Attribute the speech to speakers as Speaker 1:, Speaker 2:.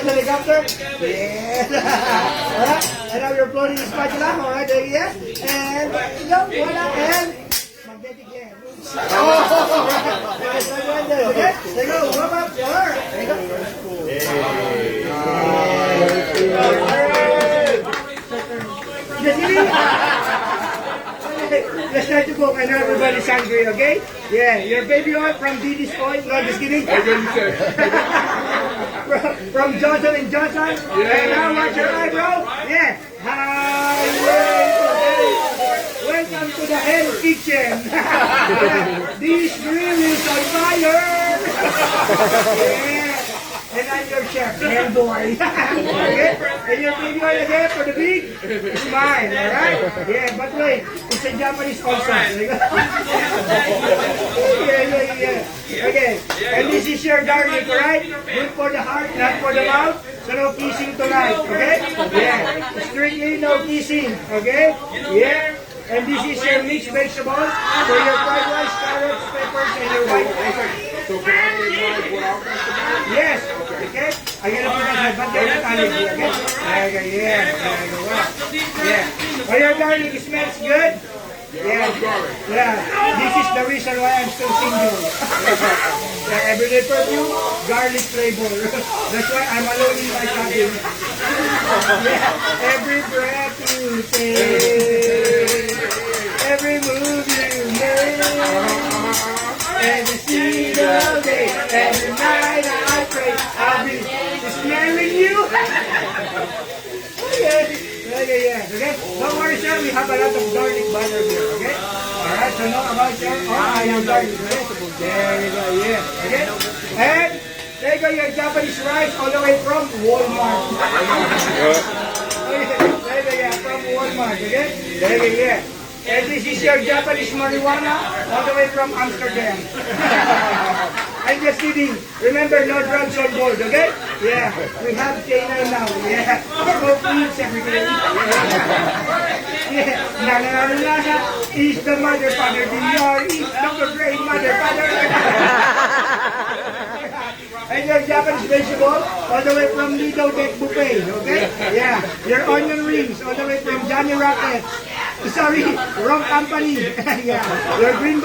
Speaker 1: helicopter? Yes. Alright, and now you're floating the spatula. Alright, there you go. And, go, voila, and, magnetic yan. Oh! Nice one there, okay? There you go, warm up. Alright, there you go. Just kidding. Let's try to cook. I know everybody's hungry, okay? Yeah, your baby oil from Didi's Oil. No, just kidding. From Johnson & Johnson. And now watch your eyebrow. Yeah. Highway today. Welcome to the Hell Kitchen. This grill is on fire. Yeah. And I'm your chef, Hellboy. Okay? And your baby oil again for the big smile, alright? Yeah, but wait, it's a Japanese also. Yeah. Okay, and this is your garlic, alright? Good for the heart, not for the mouth. So no kissing tonight, okay? Yeah, strictly no kissing, okay? Yeah. And this is your mixed vegetables for your fried rice, carrots, peppers, and your white pepper.
Speaker 2: So can I get what I'll think about?
Speaker 1: Yes. Okay. I'm gonna put that but they're not olive, okay? Okay, yeah. Yeah. Oh, your garlic smells good? Yeah. Yeah. This is the reason why I'm so single. Yeah, everyday perfume, garlic flavor. That's why I'm alone in my cabin. Yeah. Every breath you take, every move you make, every single day, every night I pray, I'll be smelling you. Okay, yeah, okay? Don't worry, sir, we have a lot of garlic butter here, okay? Alright, so know about your, your garlic, okay? There you go, yeah, okay? And, there you go, your Japanese rice all the way from Walmart. Okay, there you go, yeah, from Walmart, okay? There you go, yeah. And this is your Japanese marijuana all the way from Amsterdam. I'm just kidding. Remember, no drugs on board, okay? Yeah, we have K9 now. Yeah, smoke weeds every day. Yeah, na is the mother father. DR is the great mother father. And your Japanese vegetable all the way from Lido Deck Buffet, okay? Yeah, your onion rings all the way from Johnny Rockets. Sorry, wrong company. Yeah, your green